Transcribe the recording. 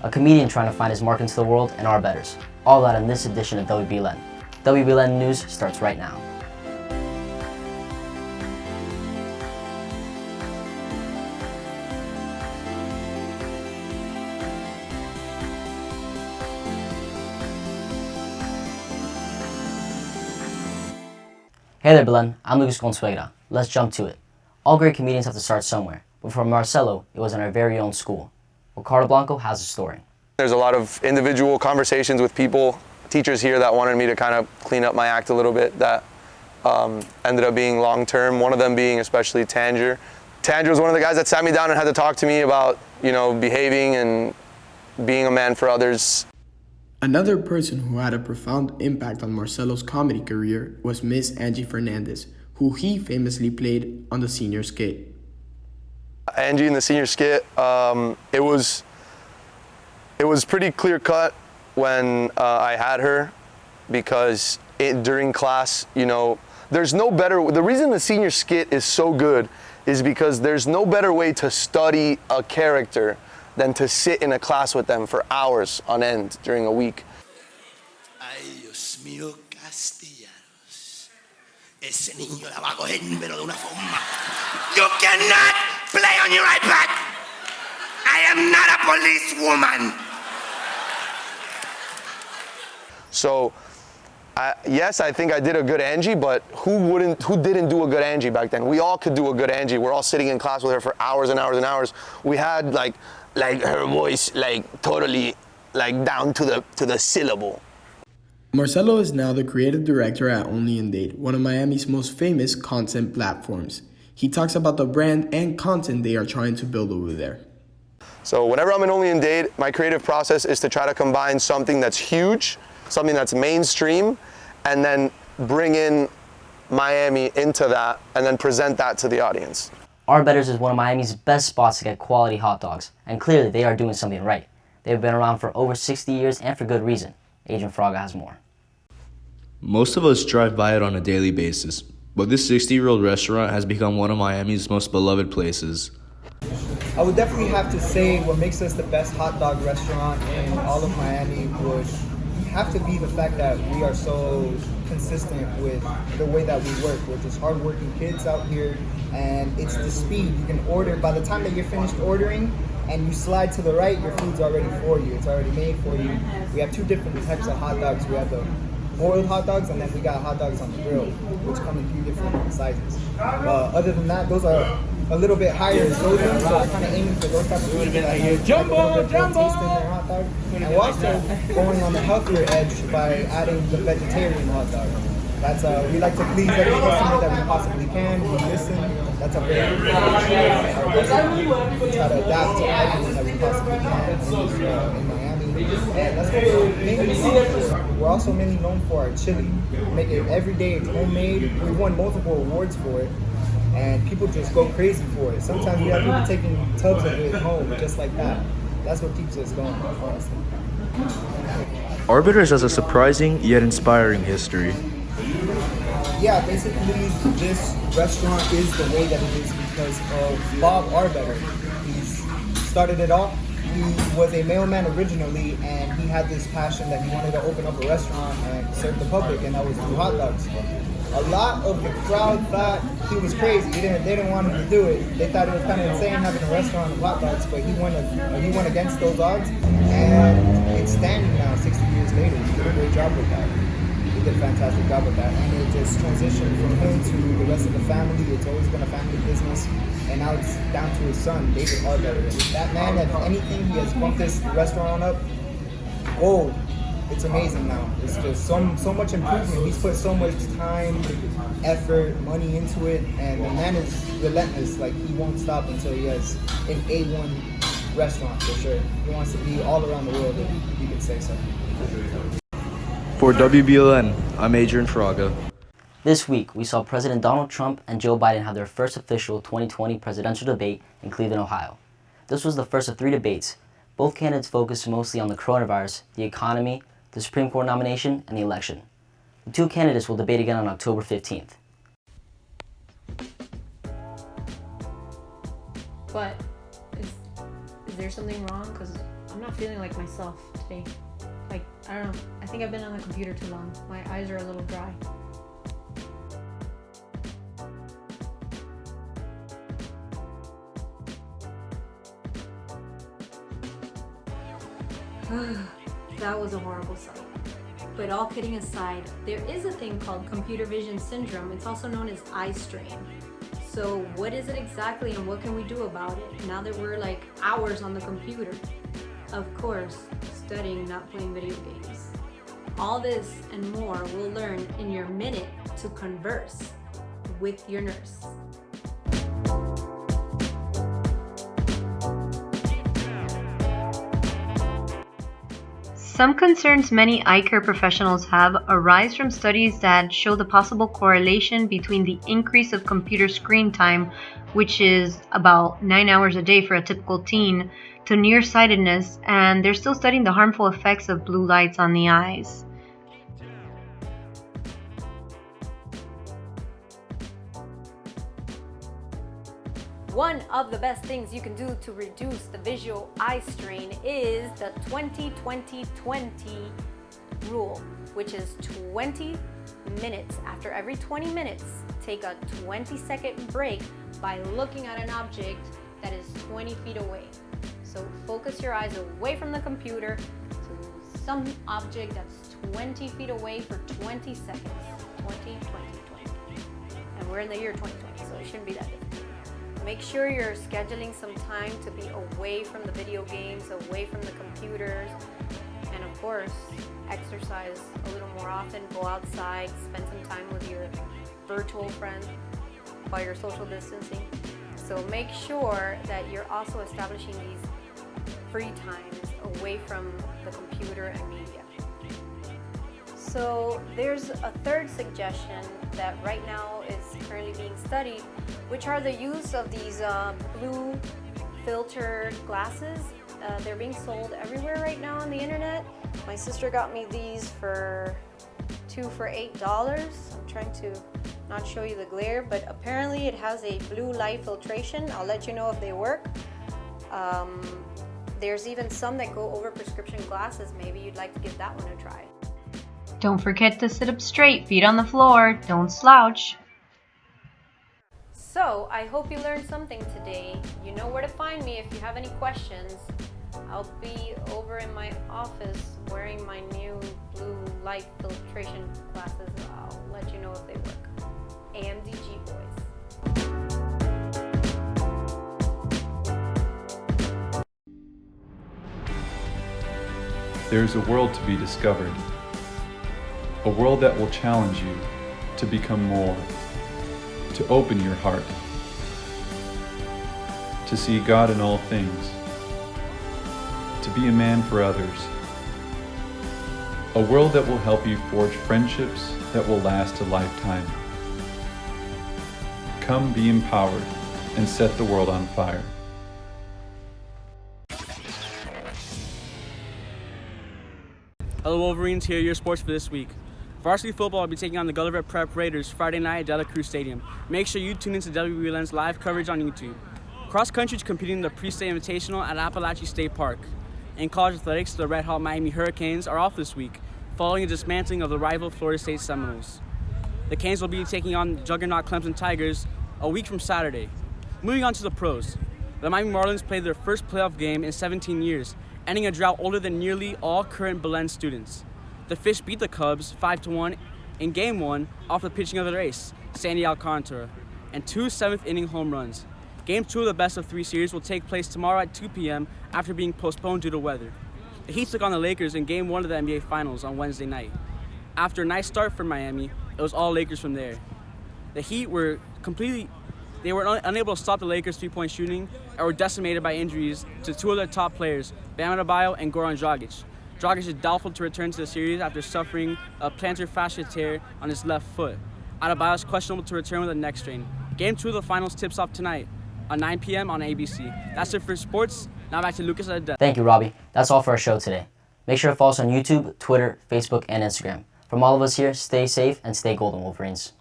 a comedian trying to find his mark into the world, and our betters. All that in this edition of WBLN. WBLN News starts right now. Hey there, Belen. I'm Lucas Consuegra. Let's jump to it. All great comedians have to start somewhere, but for Marcelo, it was in our very own school. Ricardo Blanco has a story. There's a lot of individual conversations with people, teachers here that wanted me to kind of clean up my act a little bit that ended up being long-term, one of them being especially Tanger. Tanger was one of the guys that sat me down and had to talk to me about, behaving and being a man for others. Another person who had a profound impact on Marcelo's comedy career was Miss Angie Fernandez, who he famously played on the senior skit. Angie in the senior skit, it was pretty clear cut when I had her, because during class, there's no better, the reason the senior skit is so good is because there's no better way to study a character than to sit in a class with them for hours on end during a week. Ay, Dios mío, castellanos. Ese niño la va a coger, pero de una forma. You cannot play on your iPad. I am not a policewoman. So, yes, I think I did a good Angie, but who didn't do a good Angie back then? We all could do a good Angie. We're all sitting in class with her for hours and hours and hours. We had like her voice totally down to the syllable. Marcelo is now the creative director at Only in Date, one of Miami's most famous content platforms. He talks about the brand and content they are trying to build over there. So whenever I'm in Only in Date, my creative process is to try to combine something that's huge, something that's mainstream, and then bring in Miami into that and then present that to the audience. Our Betters is one of Miami's best spots to get quality hot dogs, and clearly they are doing something right. They've been around for over 60 years and for good reason. Agent Fraga has more. Most of us drive by it on a daily basis, but this 60-year-old restaurant has become one of Miami's most beloved places. I would definitely have to say what makes us the best hot dog restaurant in all of Miami would have to be the fact that we are so consistent with the way that we work. We're just hardworking kids out here, and it's the speed. You can order, by the time that you're finished ordering and you slide to the right, your food's already for you. It's already made for you. We have two different types of hot dogs. We have the boiled hot dogs, and then we got hot dogs on the grill, which come in 3 different sizes. Other than that, those are a little bit higher in sodium, so we're kind of aiming for those types of foods that have jumbo taste in their hot dog. And we're also going on the healthier edge by adding the vegetarian hot dog. That's we like to please every customer that we possibly can. We listen. That's a very good thing. We try to adapt to everything that we possibly can in Miami. And that's what we're mainly known for. We're also mainly known for our chili. We make it every day. It's homemade. We won multiple awards for it, and people just go crazy for it. Sometimes we have people taking tubs of it home just like that. That's what keeps us going, honestly. Arbiters has a surprising yet inspiring history. Yeah, basically this restaurant is the way that it is because of Bob Arbetter. He's started it off. He was a mailman originally, and he had this passion that he wanted to open up a restaurant and serve the public, and that was through hot dogs. A lot of the crowd thought he was crazy. They didn't want him to do it. They thought it was kind of insane having a restaurant of hot dogs, but he went against those odds, and it's standing now 60 years later. He did a great job with that. He did a fantastic job with that, and it just transitioned from him to the rest of the family. It's always been a family business, and now it's down to his son, David Arbetter. That man, if anything, he has bumped this restaurant up. Whoa, it's amazing now. It's just so much improvement. He's put so much time, effort, money into it, and the man is relentless. Like, he won't stop until he has an A1 restaurant for sure. He wants to be all around the world, if you could say so. For WBLN, I'm Adrian Fraga. This week, we saw President Donald Trump and Joe Biden have their first official 2020 presidential debate in Cleveland, Ohio. This was the first of 3 debates. Both candidates focused mostly on the coronavirus, the economy, the Supreme Court nomination, and the election. The 2 candidates will debate again on October 15th. But is there something wrong? Because I'm not feeling like myself today. Like, I don't know. I think I've been on the computer too long. My eyes are a little dry. That was a horrible sight. But all kidding aside, there is a thing called computer vision syndrome. It's also known as eye strain. So what is it exactly and what can we do about it now that we're like hours on the computer? Of course, studying, not playing video games. All this and more we'll learn in your minute to converse with your nurse. Some concerns many eye care professionals have arise from studies that show the possible correlation between the increase of computer screen time, which is about 9 hours a day for a typical teen, to nearsightedness, and they're still studying the harmful effects of blue lights on the eyes. One of the best things you can do to reduce the visual eye strain is the 20-20-20 rule, which is 20 minutes. After every 20 minutes, take a 20-second break by looking at an object that is 20 feet away. So focus your eyes away from the computer to some object that's 20 feet away for 20 seconds. 20, 20, 20. And we're in the year 2020, so it shouldn't be that difficult. Make sure you're scheduling some time to be away from the video games, away from the computers, and of course, exercise a little more often, go outside, spend some time with your virtual friends while you're social distancing. So make sure that you're also establishing these free times away from the computer and media. So there's a third suggestion that right now is currently being studied, which are the use of these blue filtered glasses. They're being sold everywhere right now on the internet. My sister got me these for two for $8. I'm trying to not show you the glare, but apparently it has a blue light filtration. I'll let you know if they work. There's even some that go over prescription glasses. Maybe you'd like to give that one a try. Don't forget to sit up straight, feet on the floor, don't slouch. So, I hope you learned something today. You know where to find me if you have any questions. I'll be over in my office wearing my new blue light filtration glasses. I'll let you know if they work. AMDG boys. There is a world to be discovered. A world that will challenge you to become more, to open your heart, to see God in all things, to be a man for others. A world that will help you forge friendships that will last a lifetime. Come be empowered and set the world on fire. Hello Wolverines, here are your sports for this week. Varsity football will be taking on the Gulliver Prep Raiders Friday night at Dela Cruz Stadium. Make sure you tune into WBLN's live coverage on YouTube. Cross country is competing in the pre-state invitational at Appalachia State Park. In college athletics, the Red Hot Miami Hurricanes are off this week, following a dismantling of the rival Florida State Seminoles. The Canes will be taking on the juggernaut Clemson Tigers a week from Saturday. Moving on to the pros. The Miami Marlins played their first playoff game in 17 years, ending a drought older than nearly all current Belen students. The Fish beat the Cubs 5-1 in Game 1 off the pitching of the ace, Sandy Alcantara, and 2 seventh-inning home runs. Game 2 of the best-of-3 series will take place tomorrow at 2 p.m. after being postponed due to weather. The Heat took on the Lakers in Game 1 of the NBA Finals on Wednesday night. After a nice start for Miami, it was all Lakers from there. The Heat were unable to stop the Lakers' three-point shooting and were decimated by injuries to two of their top players, Bam Adebayo and Goran Dragic. Dragic is doubtful to return to the series after suffering a plantar fascia tear on his left foot. Adebayo is questionable to return with a neck strain. Game 2 of the finals tips off tonight at 9 p.m. on ABC. That's it for sports. Now back to Lucas at the desk. Thank you, Robbie. That's all for our show today. Make sure to follow us on YouTube, Twitter, Facebook, and Instagram. From all of us here, stay safe and stay golden, Wolverines.